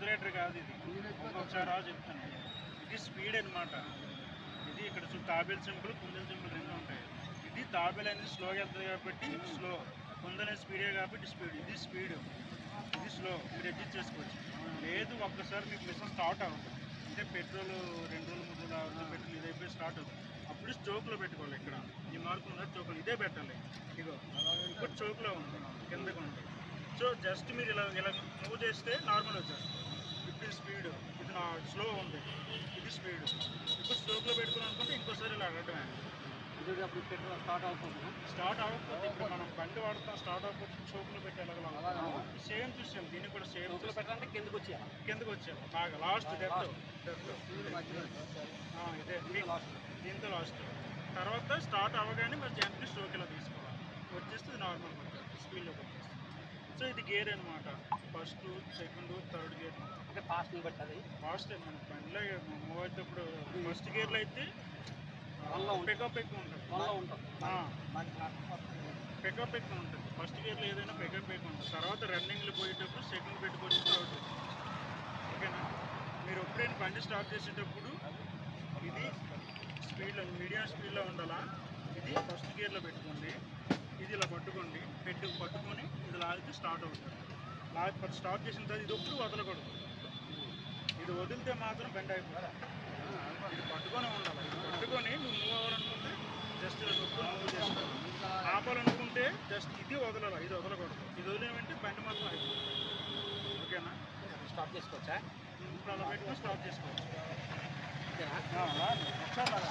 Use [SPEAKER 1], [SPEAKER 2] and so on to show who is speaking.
[SPEAKER 1] Accelerator కాదు ఇది, ఒకసారి చెప్తాను. ఇది స్పీడ్ అనమాట. ఇది ఇక్కడ తాబేల్ సింపుల్, కుందెల సింపుల్ రెండు ఉంటాయి. ఇది తాబేల్ అనేది స్లోగా వెళ్తుంది కాబట్టి స్లో, కుందెల స్పీడే కాబట్టి స్పీడ్. ఇది స్పీడ్, ఇది స్లో. మీరు అడ్జస్ట్ చేసుకోవచ్చు. లేదు ఒక్కసారి మీకు మిషన్ స్టార్ట్ అవుతుంది అంటే పెట్రోల్ 2 రోజులు 3 రోజులు అవుతుంది, పెట్రోల్ ఇది అయిపోయి స్టార్ట్ అవుతుంది. అప్పుడు స్ట్రోక్లో పెట్టుకోవాలి. ఇక్కడ ఈ మార్కు ఉన్నది స్ట్రోక్లో ఇదే పెట్టాలి. ఇగో ఇప్పుడు స్ట్రోక్లో ఉంది, కిందకు ఉంది. సో జస్ట్ మీరు ఇలా ఇలా మూవ్ చేస్తే నార్మల్ వచ్చేస్తుంది. ఇప్పుడు స్పీడ్, ఇది నా స్లో ఉంది, ఇది స్పీడ్. ఇప్పుడు స్ట్రోక్లో పెట్టుకుని అనుకుంటే ఇంకోసారి ఇలా అడగడమే.
[SPEAKER 2] ఇది అప్పుడు పెట్రోల్ స్టార్ట్ అవుతుంది.
[SPEAKER 1] స్టార్ట్ అవ్వకపోతే ఇప్పుడు మనం బండి వాడతాం, స్టార్ట్ అవ్వకపోతే స్ట్రోక్లో పెట్టేలాగా సేమ్ చూసాం. దీన్ని కూడా సేమ్
[SPEAKER 2] పెట్టాలంటే కిందకు వచ్చాము
[SPEAKER 1] బాగా లాస్ట్ డెప్త్ ఇదే దీంతో లాస్ట్. తర్వాత స్టార్ట్ అవ్వగానే మరి జంప్ని స్ట్రోక్ ఇలా తీసుకోవాలి, వచ్చేస్తుంది నార్మల్ స్పీడ్లోకి వచ్చేస్తుంది. సో ఇది గేర్ అనమాట. ఫస్ట్, సెకండ్, థర్డ్ గేర్
[SPEAKER 2] అంటే ఫాస్ట్ని బట్టి
[SPEAKER 1] ఫాస్ట్ మన బండిలో మూవ్ అయ్యేటప్పుడు ఫస్ట్ గేర్లో అయితే పికప్ ఎక్కువ ఉంటుంది. పికప్ ఎక్కువ ఉంటుంది ఫస్ట్ గేర్లో, ఏదైనా పికప్ ఎక్కువ ఉంటుంది. తర్వాత రన్నింగ్లో పోయేటప్పుడు సెకండ్ పెట్టుకొని థర్డ్. ఓకేనా? మీరు ఎప్పుడైనా బండి స్టార్ట్ చేసేటప్పుడు ఇది స్పీడ్లో మీడియం స్పీడ్లో ఉండాలా. ఇది ఫస్ట్ గేర్లో పెట్టుకోండి, ఇది ఇలా పట్టుకోండి, పట్టుకొని ఇది లాగితే స్టార్ట్ అవుతుంది. స్టార్ట్ చేసిన తర్వాత ఇది ఎప్పుడు వదలకూడదు. ఇది వదిలితే మాత్రం బండి అయిపోతుంది. ఇది పట్టుకొని ఉండాలి. ఇది పట్టుకొని నువ్వు మూవ్ అవ్వాలనుకుంటే జస్ట్ ఇలా నొప్పుకొని మూవ్ చేస్తావు. ఆపాలనుకుంటే జస్ట్ ఇది వదలాలి, ఇది వదలకూడదు. ఇది వదిలేమంటే బండి మాత్రం అయిపోతుంది. ఓకేనా?
[SPEAKER 2] స్టార్ట్ చేసుకోవచ్చా?
[SPEAKER 1] ఇప్పుడు అలా పెట్టుకొని స్టార్ట్ చేసుకోవచ్చు.
[SPEAKER 2] ఓకేనా?
[SPEAKER 1] ఒకసారి